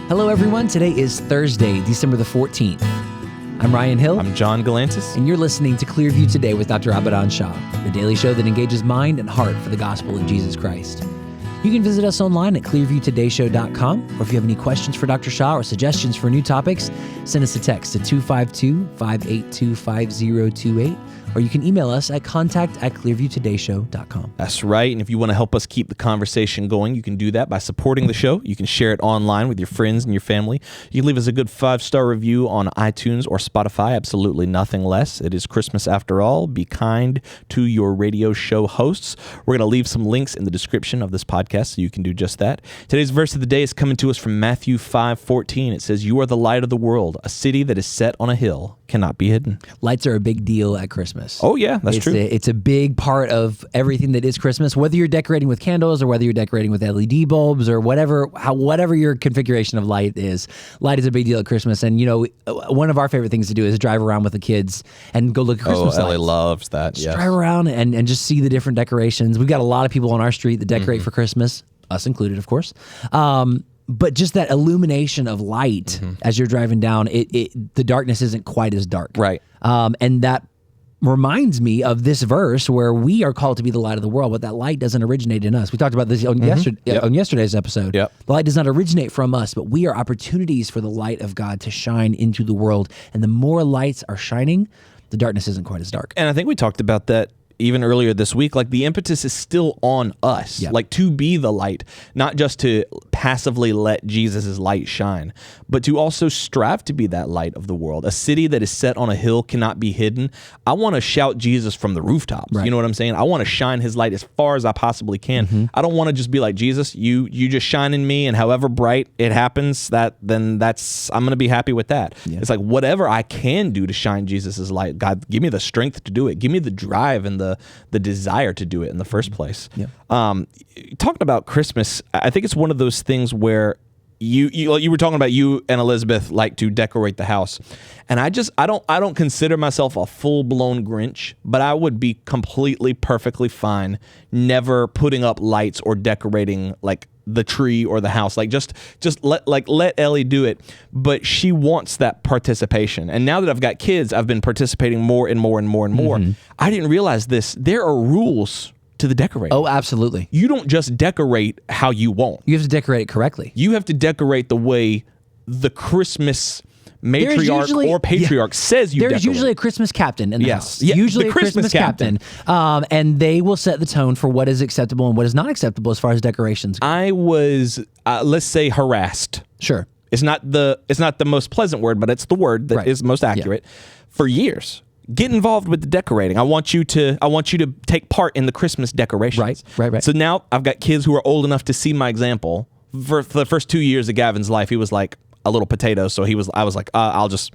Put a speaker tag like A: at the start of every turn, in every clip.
A: Hello, everyone. Today is Thursday, December the 14th. I'm Ryan Hill.
B: I'm John Galantis.
A: And you're listening to Clearview Today with Dr. Abadan Shah, the daily show that engages mind and heart for the gospel of Jesus Christ. You can visit us online at clearviewtodayshow.com, or if you have any questions for Dr. Shah or suggestions for new topics, send us a text to 252-582-5028, or you can email us at contact@clearviewtodayshow.com.
B: That's right. And if you want to help us keep the conversation going, you can do that by supporting the show. You can share it online with your friends and your family. You can leave us a good 5-star review on iTunes or Spotify. Absolutely nothing less. It is Christmas after all. Be kind to your radio show hosts. We're going to leave some links in the description of this podcast so you can do just that. Today's verse of the day is coming to us from Matthew 5:14. It says, "You are the light of the world. A city that is set on a hill cannot be hidden."
A: Lights are a big deal at Christmas.
B: Oh, yeah, that's true.
A: It's a big part of everything that is Christmas, whether you're decorating with candles or whether you're decorating with LED bulbs or whatever your configuration of light is. Light is a big deal at Christmas. And, you know, one of our favorite things to do is drive around with the kids and go look at Christmas lights.
B: Ellie loves that,
A: just drive around and just see the different decorations. We've got a lot of people on our street that decorate for Christmas, us included, of course. But just that illumination of light as you're driving down, the darkness isn't quite as dark.
B: Right.
A: And that reminds me of this verse where we are called to be the light of the world, but that light doesn't originate in us. We talked about this on yesterday's episode.
B: Yep.
A: The light does not originate from us, but we are opportunities for the light of God to shine into the world. And the more lights are shining, the darkness isn't quite as dark.
B: And I think we talked about that even earlier this week. Like, the impetus is still on us, like to be the light, not just to passively let Jesus' light shine, but to also strive to be that light of the world. A city that is set on a hill cannot be hidden. I want to shout Jesus from the rooftops. Right. You know what I'm saying? I want to shine his light as far as I possibly can. I don't want to just be like, Jesus, you just shine in me, and however bright it happens, I'm going to be happy with that. Yeah. It's like, whatever I can do to shine Jesus' light, God, give me the strength to do it. Give me the drive and the desire to do it in the first place. Yeah. Talking about Christmas, I think it's one of those things where you were talking about you and Elizabeth like to decorate the house, and I don't consider myself a full-blown Grinch, but I would be completely perfectly fine never putting up lights or decorating like the tree or the house. Like just let Ellie do it, but she wants that participation. And now that I've got kids, I've been participating more and more and more and more. I didn't realize this. There are rules to the decorating.
A: Oh, absolutely.
B: You don't just decorate how you want.
A: You have to decorate it correctly.
B: You have to decorate the way the Christmas matriarch or patriarch says you decorate.
A: There's usually a Christmas captain in the house.
B: Yeah,
A: usually
B: the
A: a Christmas captain. And they will set the tone for what is acceptable and what is not acceptable as far as decorations go.
B: I was, let's say, harassed.
A: Sure.
B: It's not the most pleasant word, but it's the word that is most accurate. For years. Get involved with the decorating. I want you to take part in the Christmas decorations.
A: Right.
B: So now I've got kids who are old enough to see my example. For the first 2 years of Gavin's life, he was like a little potato. So I was like, I'll just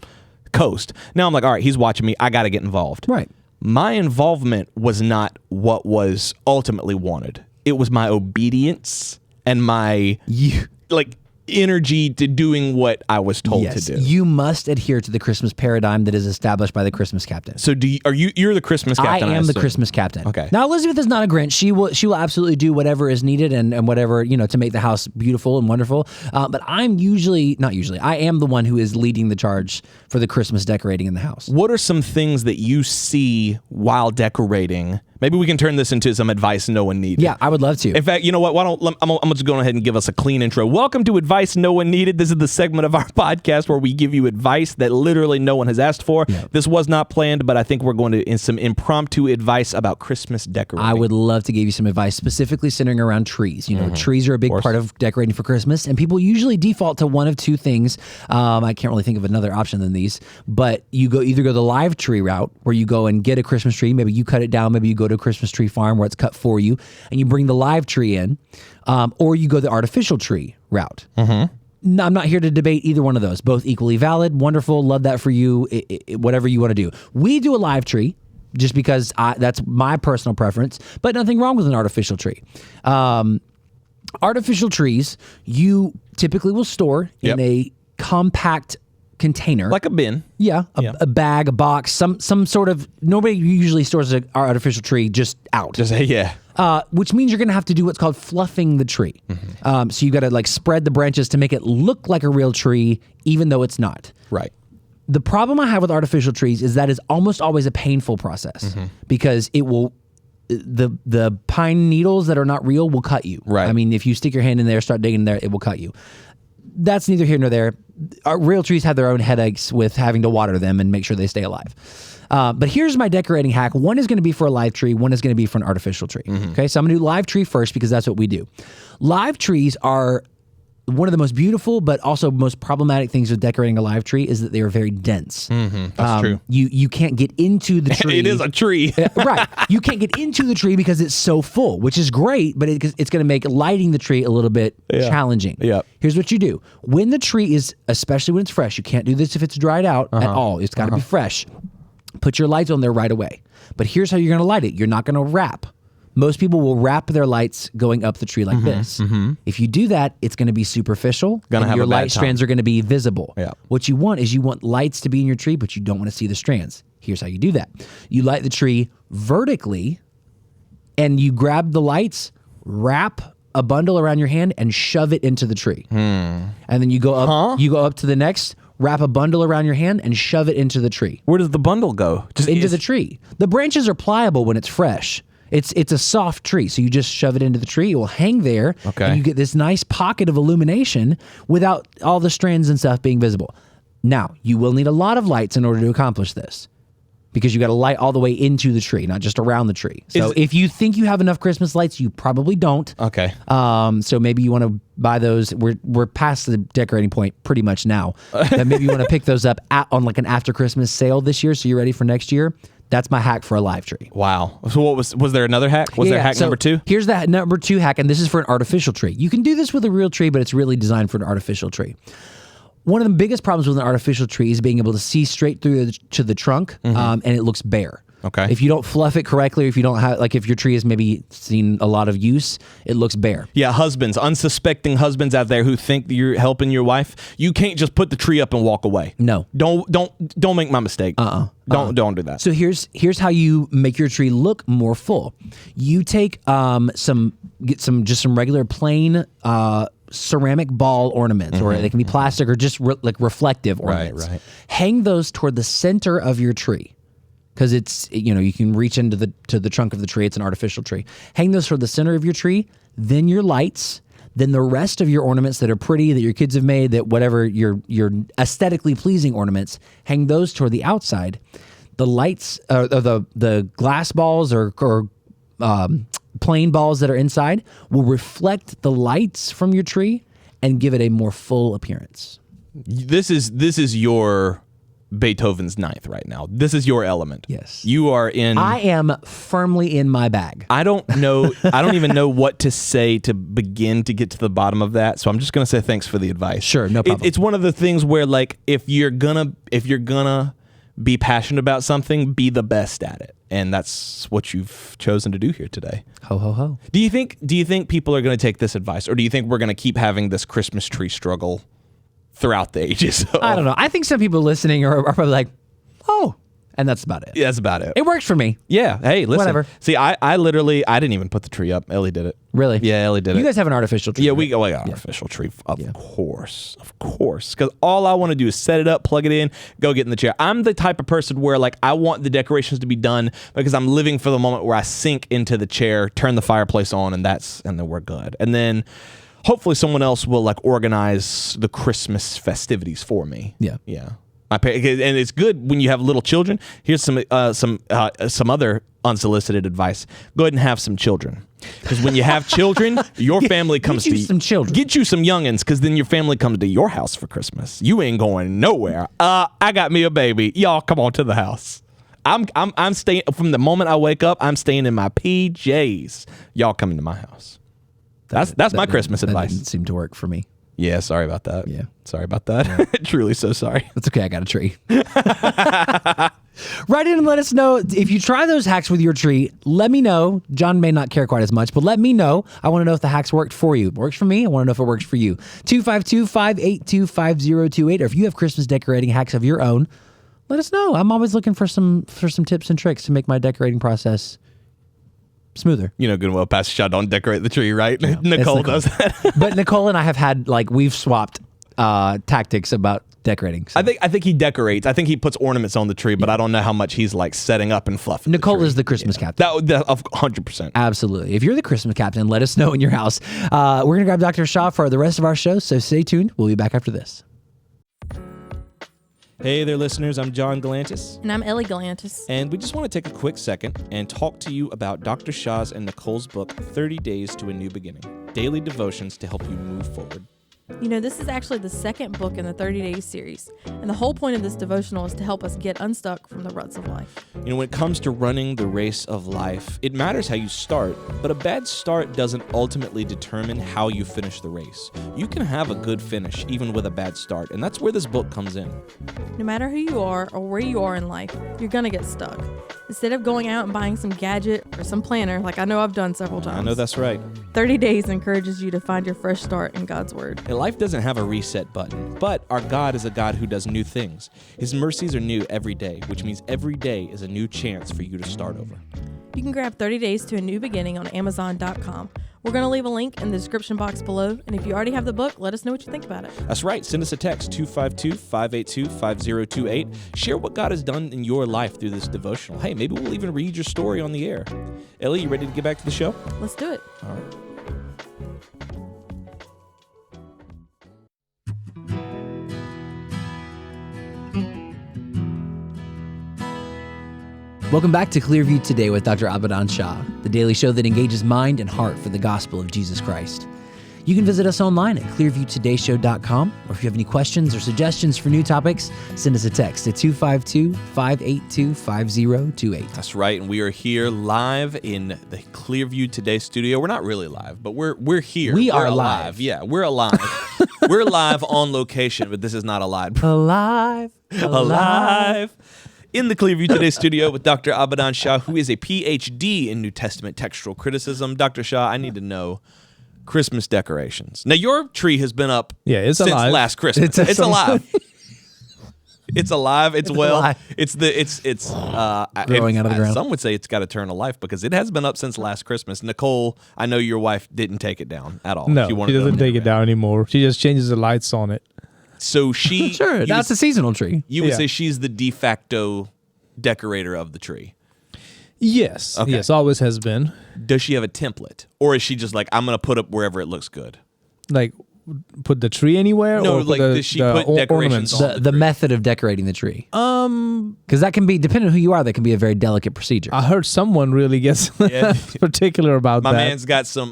B: coast. Now I'm like, all right, he's watching me. I got to get involved.
A: Right.
B: My involvement was not what was ultimately wanted. It was my obedience and my energy to doing what I was told to do.
A: You must adhere to the Christmas paradigm that is established by the Christmas captain.
B: So you're the Christmas captain?
A: I am the Christmas captain.
B: Okay.
A: Now Elizabeth is not a Grinch. She will absolutely do whatever is needed and whatever, to make the house beautiful and wonderful. But I am the one who is leading the charge for the Christmas decorating in the house.
B: What are some things that you see while decorating? Maybe we can turn this into some advice no one needed.
A: Yeah, I would love to.
B: In fact, you know what? I'm just going ahead and give us a clean intro. Welcome to Advice No One Needed. This is the segment of our podcast where we give you advice that literally no one has asked for. Yeah. This was not planned, but I think we're going to in some impromptu advice about Christmas decorating.
A: I would love to give you some advice specifically centering around trees. Trees are a big part of decorating for Christmas, and people usually default to one of two things. I can't really think of another option than these, but you either go the live tree route where you go and get a Christmas tree. Maybe you cut it down. Maybe you go to a Christmas tree farm where it's cut for you and you bring the live tree in, or you go the artificial tree route. No, I'm not here to debate either one of those. Both equally valid, wonderful, love that for you, whatever you want to do. We do a live tree just because that's my personal preference, but nothing wrong with an artificial tree. Artificial trees, you typically will store in a compact container.
B: Like a bin.
A: Yeah, a bag, a box, some sort of, nobody usually stores an artificial tree just out.
B: Just yeah.
A: Which means you're going to have to do what's called fluffing the tree. So you got to like spread the branches to make it look like a real tree, even though it's not.
B: Right.
A: The problem I have with artificial trees is that is almost always a painful process because it will, the pine needles that are not real will cut you.
B: Right.
A: I mean, if you stick your hand in there, start digging in there, it will cut you. That's neither here nor there. Our real trees have their own headaches with having to water them and make sure they stay alive. But here's my decorating hack. One is going to be for a live tree. One is going to be for an artificial tree. Okay, so I'm going to do live tree first because that's what we do. Live trees are one of the most beautiful, but also most problematic things with decorating a live tree is that they are very dense.
B: That's true.
A: You can't get into the tree.
B: It is a tree.
A: Right. You can't get into the tree because it's so full, which is great, but it's going to make lighting the tree a little bit challenging.
B: Yeah.
A: Here's what you do. When the tree is, especially when it's fresh, you can't do this if it's dried out at all. It's got to be fresh. Put your lights on there right away. But here's how you're going to light it. You're not going to wrap. Most people will wrap their lights going up the tree like this. If you do that, it's going to be superficial, and your light strands are going to be visible.
B: Yeah.
A: What you want is you want lights to be in your tree, but you don't want to see the strands. Here's how you do that. You light the tree vertically, and you grab the lights, wrap a bundle around your hand, and shove it into the tree. And then you go up. You go up to the next. Wrap a bundle around your hand and shove it into the tree.
B: Where does the bundle go?
A: Just into the tree. The branches are pliable when it's fresh. It's a soft tree, so you just shove it into the tree. It will hang there, and you get this nice pocket of illumination without all the strands and stuff being visible. Now, you will need a lot of lights in order to accomplish this because you got to light all the way into the tree, not just around the tree. So if you think you have enough Christmas lights, you probably don't.
B: Okay.
A: So maybe you want to buy those. We're past the decorating point pretty much now. Maybe you want to pick those up on like an after Christmas sale this year, so you're ready for next year. That's my hack for a live tree.
B: Wow. So what was there another hack? Was there hack number 2?
A: Here's that number 2 hack, and this is for an artificial tree. You can do this with a real tree, but it's really designed for an artificial tree. One of the biggest problems with an artificial tree is being able to see straight through to the trunk, and it looks bare.
B: Okay.
A: If you don't fluff it correctly, or if you don't have, like if your tree has maybe seen a lot of use, it looks bare.
B: Yeah, husbands, unsuspecting husbands out there who think that you're helping your wife, you can't just put the tree up and walk away.
A: No.
B: Don't make my mistake. Don't do that.
A: So here's how you make your tree look more full. You take some regular plain ceramic ball ornaments, or they can be plastic or just like reflective ornaments.
B: Right.
A: Hang those toward the center of your tree. Because it's, you can reach into the trunk of the tree. It's an artificial tree. Hang those toward the center of your tree, then your lights, then the rest of your ornaments that are pretty, that your kids have made, that whatever your aesthetically pleasing ornaments, hang those toward the outside. The lights, the glass balls or plain balls that are inside will reflect the lights from your tree and give it a more full appearance.
B: This is your Beethoven's Ninth right now. This is your element.
A: Yes.
B: You are in.
A: I am firmly in my bag.
B: I don't know. I don't even know what to say to begin to get to the bottom of that. So I'm just going to say thanks for the advice.
A: Sure, no problem.
B: It's one of the things where, like, if you're gonna be passionate about something, be the best at it. And that's what you've chosen to do here today.
A: Ho, ho, ho.
B: Do you think people are going to take this advice, or do you think we're going to keep having this Christmas tree struggle throughout the ages?
A: I don't know. I think some people listening are probably like, oh, and that's about it.
B: Yeah, that's about it.
A: It works for me.
B: Yeah. Hey, listen.
A: Whatever.
B: See, I literally didn't even put the tree up. Ellie did it.
A: Really?
B: Yeah, Ellie did it.
A: You guys have an artificial tree.
B: Yeah, we got an artificial tree. Of course. Because all I want to do is set it up, plug it in, go get in the chair. I'm the type of person where, like, I want the decorations to be done because I'm living for the moment where I sink into the chair, turn the fireplace on, and then we're good. And then hopefully someone else will, like, organize the Christmas festivities for me.
A: Yeah.
B: Yeah. And it's good when you have little children. Here's some other unsolicited advice. Go ahead and have some children. Because when you have children, your family comes to you.
A: Get you some children.
B: Get you some youngins, because then your family comes to your house for Christmas. You ain't going nowhere. I got me a baby. Y'all come on to the house. I'm staying from the moment I wake up. I'm staying in my PJs. Y'all coming to my house. That's my Christmas advice.
A: That didn't seem to work for me.
B: Yeah, sorry about that.
A: Yeah.
B: Sorry about that. Yeah. Truly so sorry.
A: That's okay. I got a tree. Write in and let us know if you try those hacks with your tree. Let me know. John may not care quite as much, but let me know. I want to know if the hacks worked for you. It works for me. I want to know if it works for you. 252-582-5028. Or if you have Christmas decorating hacks of your own, let us know. I'm always looking for some tips and tricks to make my decorating process smoother.
B: You know good and well, Pastor Shah don't decorate the tree, right? Yeah, Nicole does that.
A: But Nicole and I have had, we've swapped tactics about decorating. So.
B: I think he decorates. I think he puts ornaments on the tree, but I don't know how much he's setting up and fluffing.
A: Nicole is the Christmas captain.
B: That 100%.
A: Absolutely. If you're the Christmas captain, let us know in your house. We're going to grab Dr. Shah for the rest of our show, so stay tuned. We'll be back after this.
B: Hey there, listeners. I'm John Galantis.
C: And I'm Ellie Galantis.
B: And we just want to take a quick second and talk to you about Dr. Shah's and Nicole's book, 30 Days to a New Beginning, daily devotions to help you move forward.
C: You know, this is actually the second book in the 30 Days series, and the whole point of this devotional is to help us get unstuck from the ruts of life.
B: You know, when it comes to running the race of life, it matters how you start, but a bad start doesn't ultimately determine how you finish the race. You can have a good finish even with a bad start, and that's where this book comes in.
C: No matter who you are or where you are in life, you're going to get stuck. Instead of going out and buying some gadget or some planner, like I know I've done several times.
B: I know that's right.
C: 30 Days encourages you to find your fresh start in God's Word.
B: And life doesn't have a reset button, but our God is a God who does new things. His mercies are new every day, which means every day is a new chance for you to start over.
C: You can grab 30 Days to a New Beginning on Amazon.com. We're going to leave a link in the description box below, and if you already have the book, let us know what you think about it.
B: That's right. Send us a text, 252-582-5028. Share what God has done in your life through this devotional. Hey, maybe we'll even read your story on the air. Ellie, you ready to get back to the show?
C: Let's do it.
B: All right.
A: Welcome back to Clearview Today with Dr. Abadan Shah, the daily show that engages mind and heart for the gospel of Jesus Christ. You can visit us online at clearviewtodayshow.com, or if you have any questions or suggestions for new topics, send us a text at 252-582-5028.
B: That's right, and we are here live in the Clearview Today studio. We're not really live, but we're here.
A: We are
B: alive.
A: live.
B: Yeah, we're alive. We're live on location, but this is not a live.
A: Alive.
B: In the Clearview Today studio with Dr. Abadan Shah, who is a PhD in New Testament textual criticism. Dr. Shah, I need to know Christmas decorations. Now, your tree has been up
D: it's
B: since
D: alive.
B: last Christmas. It's alive. It's alive. It's well.
A: alive.
B: It's
A: Growing out of the ground.
B: Some would say it's got eternal life because it has been up since last Christmas. Nicole, I know your wife didn't take it down at all.
D: No, she doesn't take it down anymore. She just changes the lights on it.
B: So she...
A: Sure, that's a seasonal tree.
B: You would say she's the de facto decorator of the tree.
D: Yes.
B: Okay.
D: Yes, always has been.
B: Does she have a template? Or is she just like, I'm going to put up wherever it looks good?
D: Like, put the tree anywhere?
B: No,
D: or
B: like, does she put decorations on
A: The method of decorating the tree. Because that can be, depending on who you are, that can be a very delicate procedure.
D: I heard someone really gets particular about
B: My
D: that.
B: My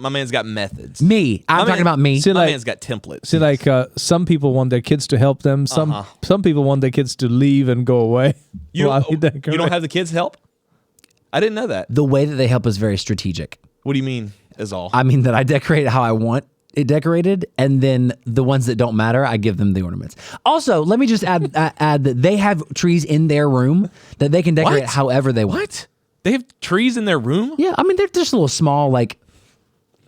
B: man's got methods.
A: Me. I'm talking about me.
D: See,
B: My
D: like,
B: man's got templates.
D: See, like, some people want their kids to help them. Some people want their kids to leave and go away.
B: You
D: while
B: don't,
D: they decorate.
B: you don't have the kids help? I didn't know that.
A: The way that they help is very strategic.
B: What do you mean, is all?
A: I mean that I decorate it how I want it decorated, and then the ones that don't matter, I give them the ornaments. Also, let me just add that they have trees in their room that they can decorate
B: What?
A: however they want.
B: What? They have trees in their room?
A: Yeah, I mean, they're just a little small, like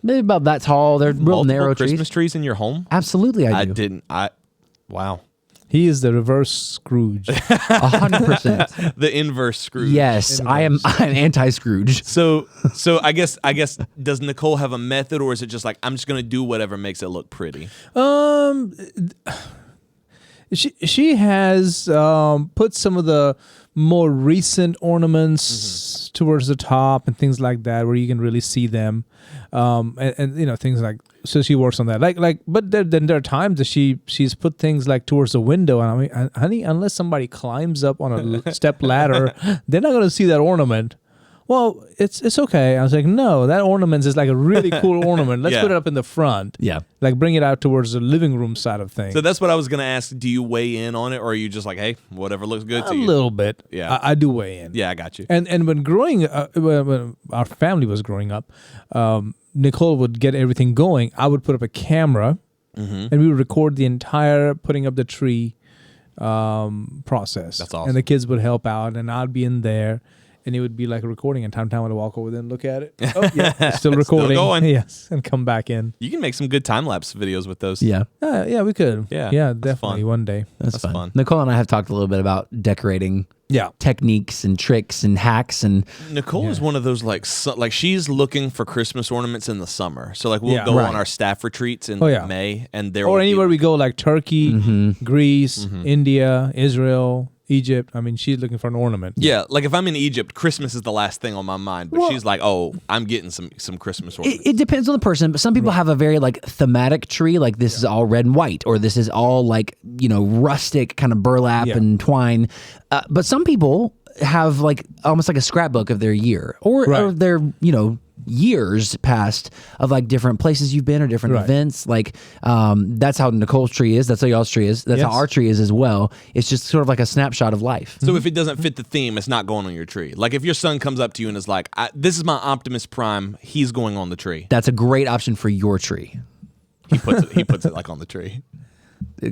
A: maybe about that tall. They're real
B: Multiple
A: narrow
B: Christmas
A: trees.
B: trees in your home?
A: Absolutely, I do.
B: Wow.
D: He is the reverse Scrooge.
A: 100%.
B: The inverse Scrooge.
A: Yes, I'm anti-Scrooge.
B: So I guess does Nicole have a method, or is it just like, I'm just going to do whatever makes it look pretty?
D: She has put some of the more recent ornaments towards the top and things like that, where you can really see them, and you know, things like. So she works on that. But then there are times that she's put things like towards the window, and I mean, honey, unless somebody climbs up on a step ladder, they're not going to see that ornament. Well, it's okay. I was like, no, that ornament is like a really cool ornament. Let's put it up in the front.
A: Yeah.
D: Like bring it out towards the living room side of things.
B: So that's what I was going to ask. Do you weigh in on it, or are you just like, hey, whatever looks good to you?
D: A little bit.
B: Yeah.
D: I do weigh in.
B: Yeah, I got you.
D: And when when our family was growing up, Nicole would get everything going. I would put up a camera, and we would record the entire putting up the tree process.
B: That's awesome.
D: And the kids would help out, and I'd be in there, and it would be like a recording. And time I would walk over there and look at it. Oh, yeah, it's still recording.
B: Still going.
D: Yes, and come back in.
B: You can make some good time lapse videos with those.
A: Yeah.
D: Yeah, we could.
B: Yeah,
D: yeah,
B: that's
D: definitely
B: fun.
D: one day.
A: That's fun. Nicole and I have talked a little bit about decorating
D: Yeah.
A: techniques and tricks and hacks, and
B: Nicole is one of those like she's looking for Christmas ornaments in the summer. So like we'll go
A: Right.
B: on our staff retreats in May, and there
D: Or
B: will be-
D: anywhere we go, like Turkey, Greece, India, Israel, Egypt. I mean, she's looking for an ornament.
B: Yeah, like if I'm in Egypt, Christmas is the last thing on my mind. But she's like, "Oh, I'm getting some Christmas ornaments."
A: it depends on the person, but some people have a very like thematic tree, like this is all red and white, or this is all like, you know, rustic kind of burlap and twine. But some people have like almost like a scrapbook of their year or their, you know, years past of like different places you've been or different events. Like that's how Nicole's tree is. That's how y'all's tree is. That's how our tree is as well. It's just sort of like a snapshot of life.
B: So if it doesn't fit the theme, it's not going on your tree. Like if your son comes up to you and is like, "This is my Optimus Prime," he's going on the tree.
A: That's a great option for your tree.
B: He puts it like on the tree.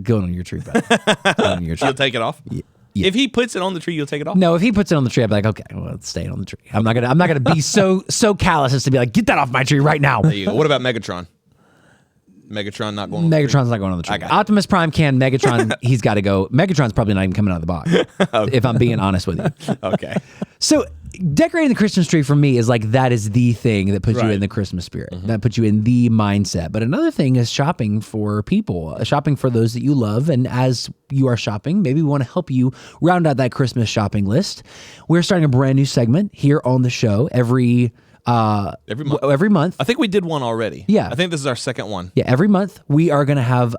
A: Going on your tree, bud. Going on your tree.
B: You'll take it off.
A: Yeah.
B: If he puts it on the tree, you'll take it off.
A: No, if he puts it on the tree, I'd be like, okay, well, it's staying on the tree. I'm not gonna be so callous as to be like, get that off my tree right now.
B: There you go. What about Megatron? Megatron not going on the tree?
A: Megatron's not going on the tree.
B: I got it.
A: Optimus Prime can. Megatron, he's got to go. Megatron's probably not even coming out of the box, if I'm being honest with you.
B: Okay.
A: So decorating the Christmas tree for me is like, that is the thing that puts you in the Christmas spirit. That puts you in the mindset. But another thing is shopping for people, shopping for those that you love. And as you are shopping, maybe we want to help you round out that Christmas shopping list. We're starting a brand new segment here on the show every month.
B: I think we did one already.
A: Yeah.
B: I think this is our second one.
A: Yeah, every month we are going to have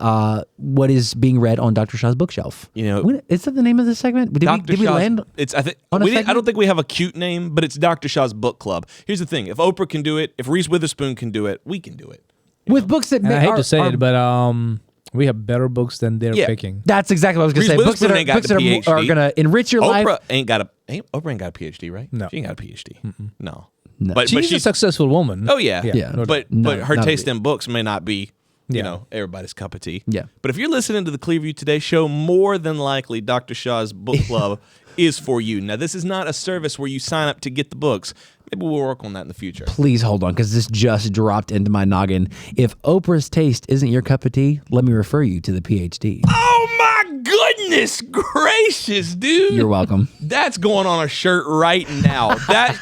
A: what is being read on Dr. Shah's bookshelf.
B: You know,
A: is that the name of the segment? Did we land?
B: It's I
A: on a
B: don't
A: segment?
B: think we have a cute name, but it's Dr. Shah's book club. Here's the thing: if Oprah can do it, if Reese Witherspoon can do it, we can do it.
A: With books that
D: And I hate to say it, but we have better books than they're picking.
A: That's exactly what I was going to say.
B: Reese
A: Books that
B: Witherspoon ain't got the PhD.
A: are going to enrich your life.
B: Oprah ain't got a PhD, right?
D: No.
B: She ain't got a PhD. No.
A: No.
B: But
D: She's a successful woman.
B: Oh yeah.
A: Yeah.
B: But her
A: not
B: taste
A: really.
B: in books may not be, you
D: Yeah.
B: know, everybody's cup of tea.
A: Yeah.
B: But if you're listening to the Clearview Today show, more than likely Dr. Shah's book club is for you. Now, this is not a service where you sign up to get the books. Maybe we'll work on that in the future.
A: Please hold on, because this just dropped into my noggin. If Oprah's taste isn't your cup of tea, let me refer you to the PhD.
B: Oh my goodness gracious, dude.
A: You're welcome.
B: That's going on a shirt right now.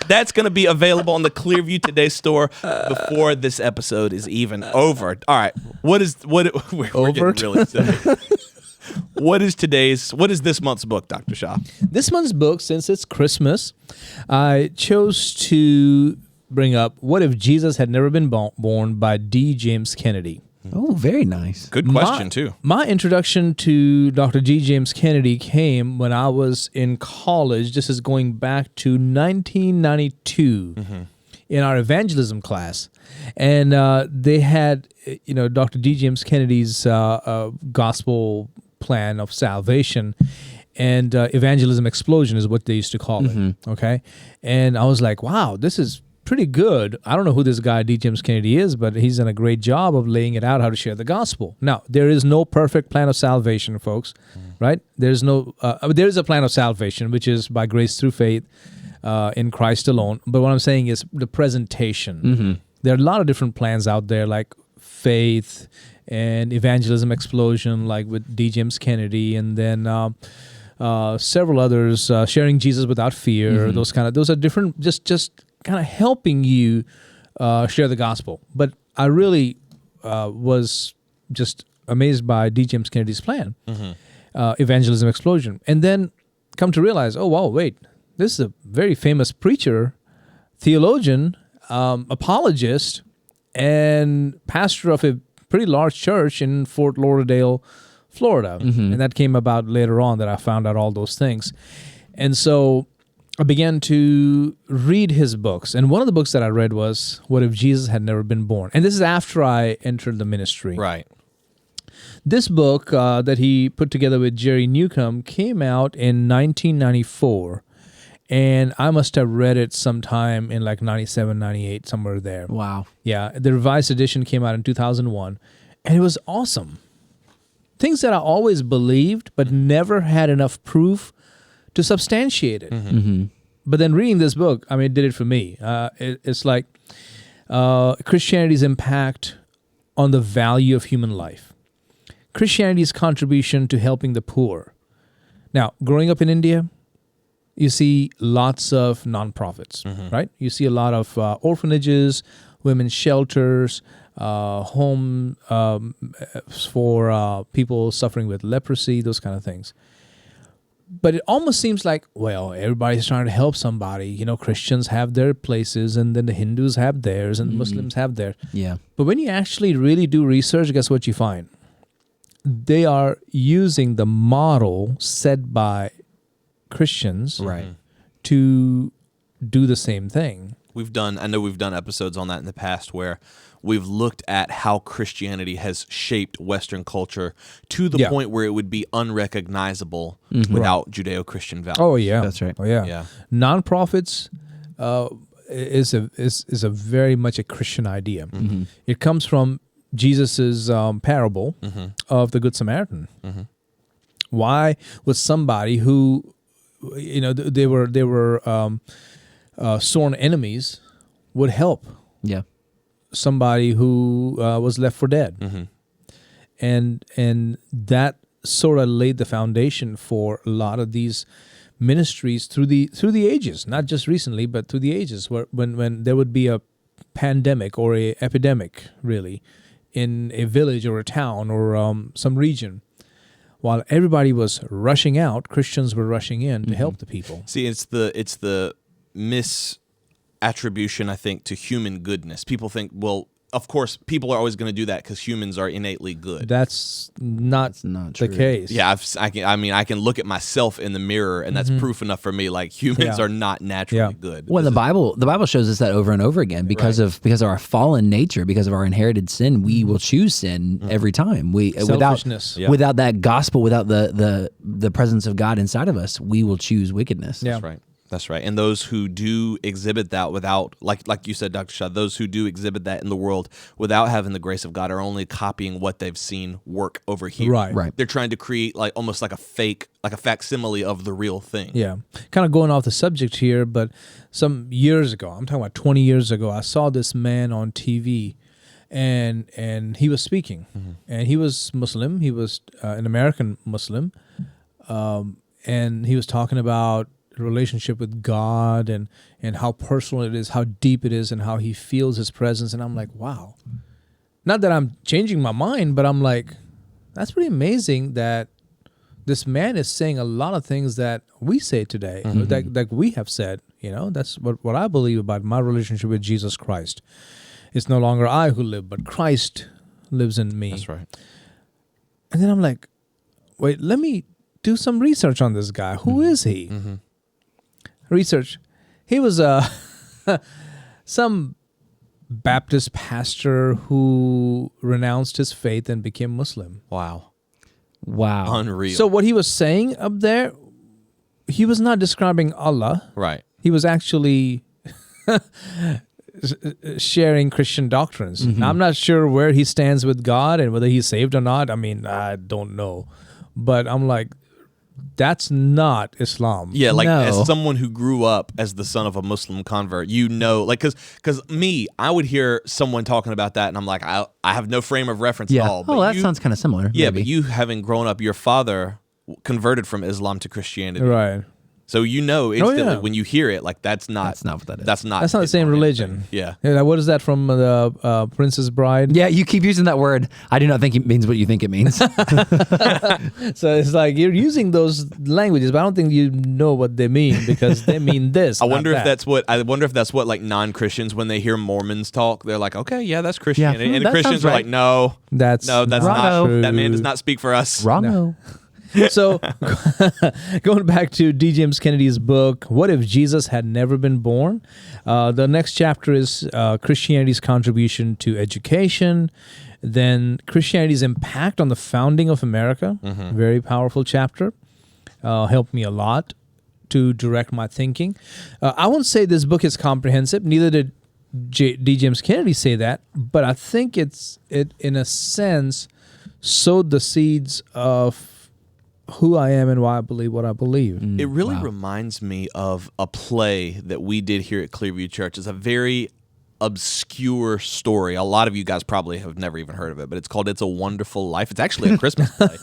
B: That's going to be available on the Clearview Today store before this episode is even over. All right. We're getting really silly. What is this month's book, Dr. Shah?
D: This month's book, since it's Christmas, I chose to bring up What If Jesus Had Never Been Born by D. James Kennedy.
A: Oh, very nice.
B: Good question, too.
D: My introduction to Dr. D. James Kennedy came when I was in college. This is going back to 1992 in our evangelism class. And they had, Dr. D. James Kennedy's gospel plan of salvation, and evangelism explosion is what they used to call it. Okay. And I was like, wow, this is pretty good. I don't know who this guy D. James Kennedy is, but he's done a great job of laying it out how to share the gospel. Now, there is no perfect plan of salvation, folks, right? There's no, there is a plan of salvation, which is by grace through faith in Christ alone. But what I'm saying is the presentation. There are a lot of different plans out there, like faith and evangelism explosion, like with D. James Kennedy, and then several others, sharing Jesus without fear. Those are different, just kind of helping you share the gospel. But I really was just amazed by D. James Kennedy's plan, evangelism explosion, and then come to realize, oh wow, wait, this is a very famous preacher, theologian, apologist, and pastor of a pretty large church in Fort Lauderdale, Florida. And that came about later on, that I found out all those things. And so I began to read his books. And one of the books that I read was What If Jesus Had Never Been Born? And this is after I entered the ministry.
B: Right.
D: This book that he put together with Jerry Newcomb came out in 1994. And I must have read it sometime in like 97, 98, somewhere there.
A: Wow.
D: Yeah, the revised edition came out in 2001, and it was awesome. things that I always believed, but never had enough proof to substantiate it. But then reading this book, I mean, it did it for me. It's like Christianity's impact on the value of human life. Christianity's contribution to helping the poor. Now, growing up in India, you see lots of nonprofits, right? You see a lot of orphanages, women's shelters, home for people suffering with leprosy, those kind of things. But it almost seems like, well, everybody's trying to help somebody. You know, Christians have their places, and then the Hindus have theirs, and the Muslims have theirs.
A: Yeah.
D: But when you actually really do research, guess what you find? They are using the model set by Christians to do the same thing.
B: I know we've done episodes on that in the past where we've looked at how Christianity has shaped Western culture to the point where it would be unrecognizable without Judeo-Christian values.
D: Oh yeah,
A: That's right.
D: Oh yeah. Nonprofits is a very much a Christian idea. It comes from Jesus's parable of the Good Samaritan. Why would somebody who, you know, they were sworn enemies would help?
A: Yeah.
D: Somebody who was left for dead, and that sort of laid the foundation for a lot of these ministries through the ages, not just recently, but through the ages, where when there would be a pandemic or a epidemic, really, in a village or a town or some region, while everybody was rushing out, Christians were rushing in to help the people.
B: See, it's the misattribution, I think, to human goodness. People think, well, of course, people are always going to do that because humans are innately good.
D: That's not the
A: true.
D: case.
B: Yeah, I can look at myself in the mirror, and that's proof enough for me. Like humans are not naturally good.
A: Well, the Bible shows us that over and over again because of our fallen nature, because of our inherited sin. We will choose sin every time.
D: Selfishness.
A: Without that gospel, without the presence of God inside of us, we will choose wickedness.
D: Yeah.
B: That's right. That's right. And those who do exhibit that without, like you said, Dr. Shah, those who do exhibit that in the world without having the grace of God are only copying what they've seen work over here.
D: Right.
B: They're trying to create like almost like a fake, like a facsimile of the real thing.
D: Yeah. Kind of going off the subject here, but some years ago, I'm talking about 20 years ago, I saw this man on TV and he was speaking. And he was Muslim. He was an American Muslim. And he was talking about relationship with God and how personal it is, how deep it is, and how he feels his presence. And I'm like, wow. Not that I'm changing my mind, but I'm like, that's pretty amazing that this man is saying a lot of things that we say today, that we have said. You know, that's what I believe about my relationship with Jesus Christ. It's no longer I who live, but Christ lives in me.
B: That's right.
D: And then I'm like, wait, let me do some research on this guy. Who is he? Research. He was some Baptist pastor who renounced his faith and became Muslim.
B: Wow.
A: Unreal.
D: So what he was saying up there, he was not describing Allah.
B: Right.
D: He was actually sharing Christian doctrines. Now, I'm not sure where he stands with God and whether he's saved or not. I mean, I don't know. But I'm like, that's not Islam.
B: Yeah, like
A: No.
B: as someone who grew up as the son of a Muslim convert, you know, like because I would hear someone talking about that, and I'm like, I have no frame of reference at all.
A: That sounds kind of similar.
B: Yeah,
A: maybe.
B: but you having grown up, your father converted from Islam to Christianity,
D: Right.
B: So you know instantly
D: yeah.
B: when you hear it, like that's not
A: what that is.
B: That's not
D: the same religion.
B: Yeah.
D: What is that from the Princess Bride?
A: Yeah, you keep using that word. I do not think it means what you think it means.
D: So it's like you're using those languages, but I don't think you know what they mean because they mean this.
B: I wonder if
D: that.
B: that's what like non-Christians, when they hear Mormons talk, they're like, okay, yeah, that's Christianity.
A: Yeah,
B: and the
A: that
B: Christians
A: sounds
B: are
A: right.
B: like, no,
D: That's
B: not
A: true.
B: that man does not speak for us.
A: Wrong.
D: So, going back to D. James Kennedy's book, What If Jesus Had Never Been Born? The next chapter is Christianity's contribution to education, then Christianity's impact on the founding of America. Very powerful chapter. Helped me a lot to direct my thinking. I won't say this book is comprehensive, neither did D. James Kennedy say that, but I think it in a sense sowed the seeds of who I am and why I believe what I believe.
B: It really reminds me of a play that we did here at Clearview Church. It's a very obscure story. A lot of you guys probably have never even heard of it, but it's called It's a Wonderful Life. It's actually a Christmas play.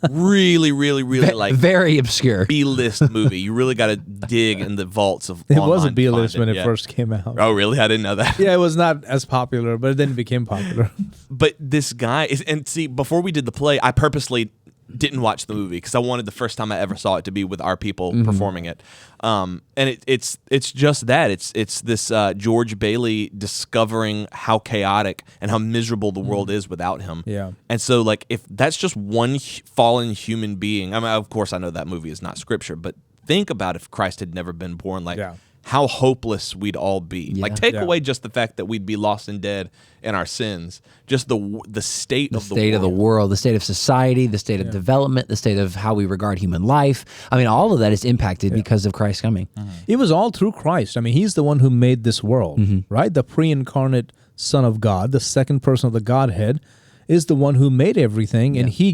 B: Really, really, really like
A: very obscure
B: B-list movie. You really got to dig in the vaults of
D: It
B: online
D: was a
B: to
D: B-list
B: find
D: when it first came out.
B: Oh, really? I didn't know that.
D: Yeah, it was not as popular, but it then became popular.
B: But this guy is, and see, before we did the play, I purposely didn't watch the movie because I wanted the first time I ever saw it to be with our people performing it. And it's just that. It's this George Bailey discovering how chaotic and how miserable the world is without him.
D: Yeah.
B: And so, like, if that's just one fallen human being, I mean, of course, I know that movie is not scripture, but think about if Christ had never been born, like, how hopeless we'd all be.
A: Yeah.
B: Like, take away just the fact that we'd be lost and dead in our sins, just the state of the world.
A: of the world, the state of society, the state of development, the state of how we regard human life. I mean, all of that is impacted because of Christ coming.
D: It was all through Christ. I mean, he's the one who made this world, right? The pre-incarnate Son of God, the second person of the Godhead, is the one who made everything, and he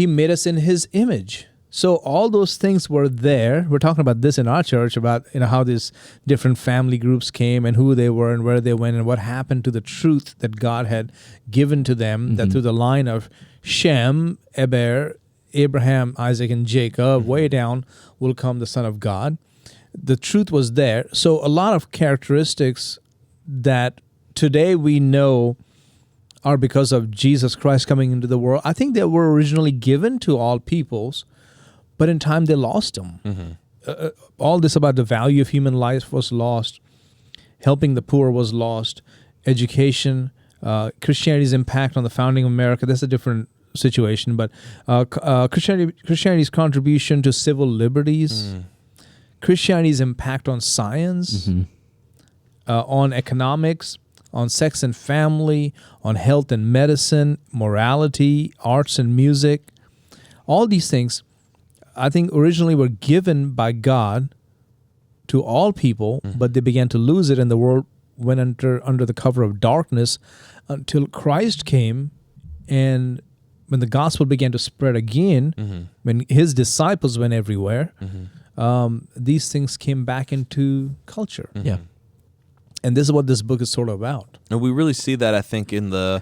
D: made us in his image. So all those things were there. We're talking about this in our church, about how these different family groups came and who they were and where they went and what happened to the truth that God had given to them, that through the line of Shem, Eber, Abraham, Isaac, and Jacob, way down will come the Son of God. The truth was there. So a lot of characteristics that today we know are because of Jesus Christ coming into the world. I think they were originally given to all peoples, but in time they lost them. All this about the value of human life was lost. Helping the poor was lost. Education, Christianity's impact on the founding of America, that's a different situation. But Christianity's contribution to civil liberties, Christianity's impact on science, on economics, on sex and family, on health and medicine, morality, arts and music. All these things, I think, originally were given by God to all people, but they began to lose it, and the world went under the cover of darkness until Christ came. And when the gospel began to spread again, when his disciples went everywhere, these things came back into culture.
A: Yeah.
D: And this is what this book is sort of about.
B: And we really see that, I think, in the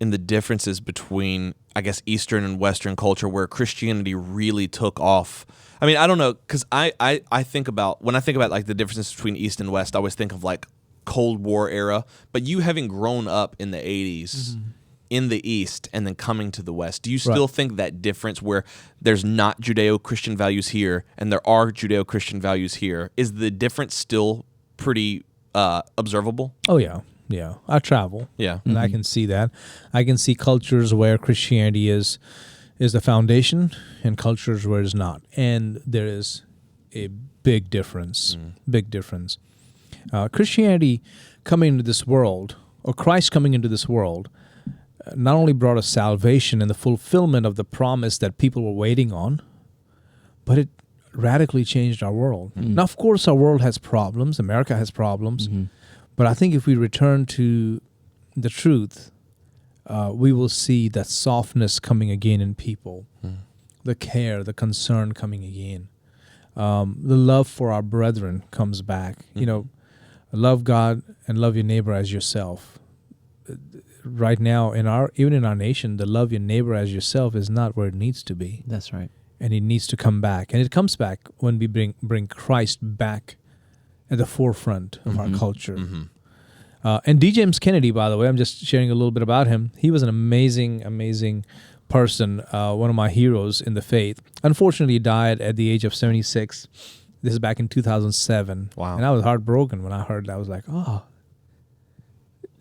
B: differences between, I guess, Eastern and Western culture, where Christianity really took off. I mean, I don't know, because I think about, when I think about like the differences between East and West, I always think of like Cold War era. But you having grown up in the 80s in the East and then coming to the West, do you still think that difference where there's not Judeo-Christian values here and there are Judeo-Christian values here, is the difference still pretty observable?
D: Oh, yeah. Yeah. I travel.
B: Yeah.
D: And I can see that. I can see cultures where Christianity is the foundation and cultures where it's not. And there is a big difference. Big difference. Christianity coming into this world, or Christ coming into this world, not only brought us salvation and the fulfillment of the promise that people were waiting on, but it radically changed our world. Now, of course, our world has problems. America has problems. But I think if we return to the truth, we will see that softness coming again in people, the care, the concern coming again. The love for our brethren comes back. Love God and love your neighbor as yourself. Right now, even in our nation, the love your neighbor as yourself is not where it needs to be.
A: That's right.
D: And it needs to come back. And it comes back when we bring Christ back at the forefront of our culture. And D. James Kennedy, by the way, I'm just sharing a little bit about him. He was an amazing, amazing person, one of my heroes in the faith. Unfortunately, he died at the age of 76. This is back in 2007.
B: Wow.
D: And I was heartbroken when I heard that. I was like, oh,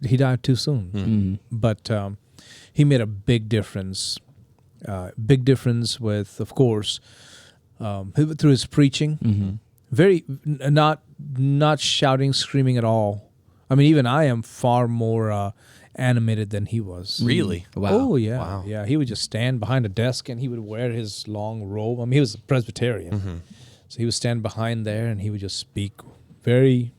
D: he died too soon. But he made a big difference. Big difference with, of course, through his preaching. Very not shouting, screaming at all. I mean, even I am far more animated than he was.
B: Really?
A: Wow.
D: Oh, yeah.
B: Wow.
D: Yeah, he would just stand behind a desk and he would wear his long robe. I mean, he was a Presbyterian. So he would stand behind there and he would just speak very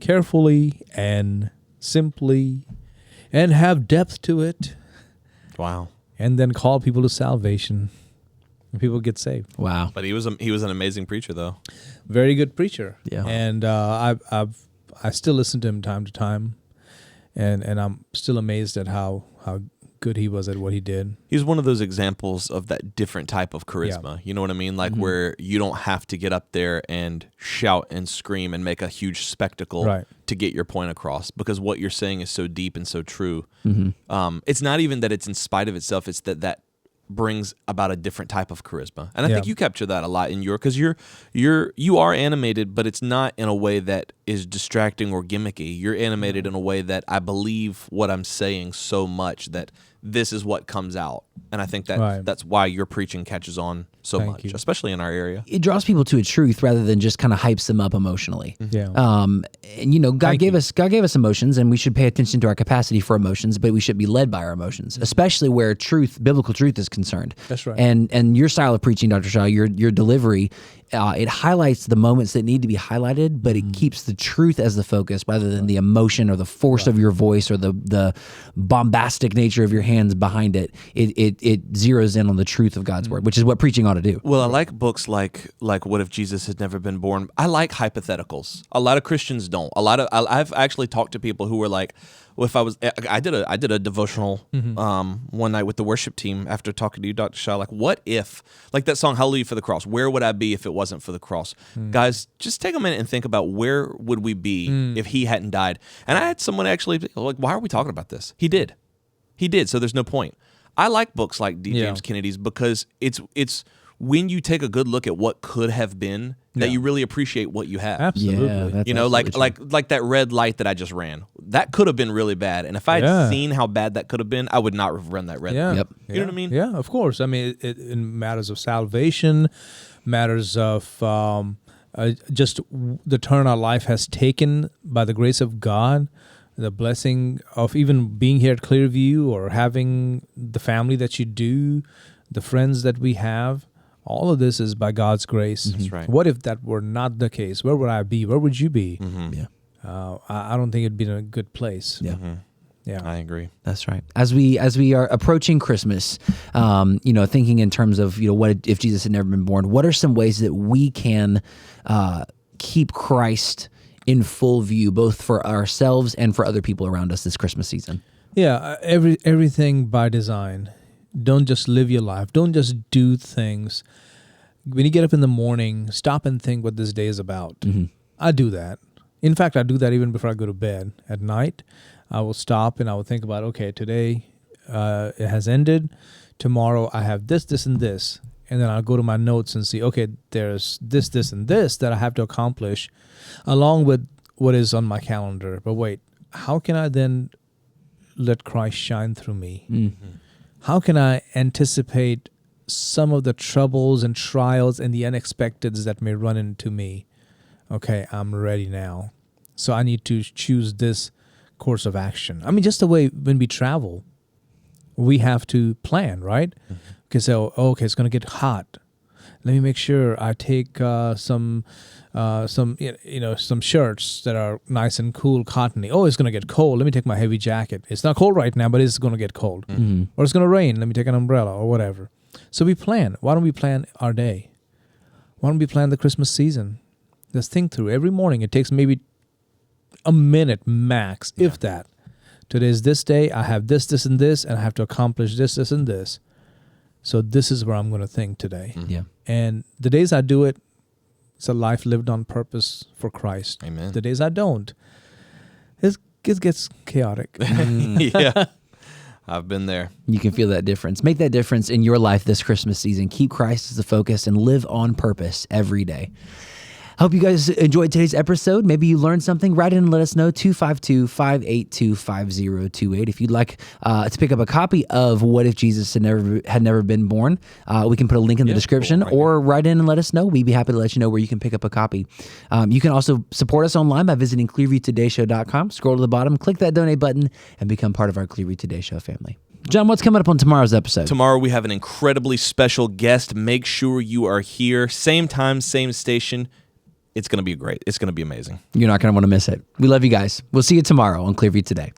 D: carefully and simply and have depth to it.
B: Wow.
D: and then call people to salvation, and people get saved.
A: Wow.
B: But he was an amazing preacher, though.
D: Very good preacher.
A: Yeah.
D: And I still listen to him time to time, and I'm still amazed at how good he was at what he did.
B: He's one of those examples of that different type of charisma.
D: Yeah.
B: You know what I mean? Like where you don't have to get up there and shout and scream and make a huge spectacle to get your point across, because what you're saying is so deep and so true. It's not even that it's in spite of itself. It's that brings about a different type of charisma. And I think you capture that a lot in because you are animated, but it's not in a way that is distracting or gimmicky. You're animated in a way that I believe what I'm saying so much that this is what comes out. And I think that that's why your preaching catches on so much, especially in our area.
A: It draws people to a truth rather than just kind of hypes them up emotionally.
D: Yeah.
A: And you know, God gave us emotions, and we should pay attention to our capacity for emotions, but we should be led by our emotions, especially where biblical truth is concerned.
D: That's right.
A: And your style of preaching, Dr. Shah, your delivery, it highlights the moments that need to be highlighted, but it keeps the truth as the focus rather than the emotion or the force of your voice or the bombastic nature of your hands behind it. It zeroes in on the truth of God's word, which is what preaching ought to do.
B: Well, I like books like What If Jesus Had Never Been Born? I like hypotheticals. A lot of Christians don't. I've actually talked to people who were like, well, I did a devotional one night with the worship team after talking to you, Dr. Shah. Like, what if, like that song "Hallelujah for the Cross"? Where would I be if it wasn't for the cross? Guys, just take a minute and think about where would we be if he hadn't died. And I had someone actually like, why are we talking about this? He did, so there's no point. I like books like D. James Kennedy's because it's when you take a good look at what could have been that you really appreciate what you have.
D: Absolutely.
A: Yeah,
B: You know, like that red light that I just ran. That could have been really bad. And if I had seen how bad that could have been, I would not have run that red light.
A: Yep.
B: You know what I mean?
D: Yeah, of course. I mean, in matters of salvation, matters of just the turn our life has taken by the grace of God, the blessing of even being here at Clearview or having the family that you do, the friends that we have. All of this is by God's grace.
B: That's right.
D: What if that were not the case? Where would I be? Where would you be?
A: Yeah.
D: I don't think it'd be in a good place.
A: Yeah.
D: Yeah.
B: I agree.
A: That's right. As we are approaching Christmas, thinking in terms of, what if Jesus had never been born, what are some ways that we can keep Christ in full view, both for ourselves and for other people around us this Christmas season?
D: Yeah, everything by design. Don't just live your life. Don't just do things. When you get up in the morning, stop and think what this day is about. I do that. In fact, I do that even before I go to bed. At night, I will stop and I will think about, okay, today it has ended. Tomorrow I have this, this, and this. And then I'll go to my notes and see, okay, there's this, this, and this that I have to accomplish along with what is on my calendar. But wait, how can I then let Christ shine through me? How can I anticipate some of the troubles and trials and the unexpecteds that may run into me? Okay, I'm ready now. So I need to choose this course of action. I mean, just the way when we travel, we have to plan, right? Okay, so it's going to get hot. Let me make sure I take some shirts that are nice and cool, cottony. Oh, it's going to get cold. Let me take my heavy jacket. It's not cold right now, but it's going to get cold. Or it's going to rain. Let me take an umbrella or whatever. So we plan. Why don't we plan our day? Why don't we plan the Christmas season? Let's think through. Every morning, it takes maybe a minute max, if that. Today's this day. I have this, this, and this, and I have to accomplish this, this, and this. So this is where I'm going to think today.
A: Yeah.
D: And the days I do it, it's a life lived on purpose for Christ.
B: Amen.
D: The days I don't, it gets chaotic.
B: Yeah. I've been there.
A: You can feel that difference. Make that difference in your life this Christmas season. Keep Christ as the focus and live on purpose every day. Hope you guys enjoyed today's episode. Maybe you learned something. Write in and let us know, 252-582-5028. If you'd like to pick up a copy of What If Jesus Had Never Been Born, we can put a link in the description, or write in and let us know. We'd be happy to let you know where you can pick up a copy. You can also support us online by visiting clearviewtodayshow.com. Scroll to the bottom, click that donate button, and become part of our Clearview Today Show family. John, what's coming up on tomorrow's episode?
B: Tomorrow we have an incredibly special guest. Make sure you are here. Same time, same station. It's going to be great. It's going to be amazing.
A: You're not going to want to miss it. We love you guys. We'll see you tomorrow on Clearview Today.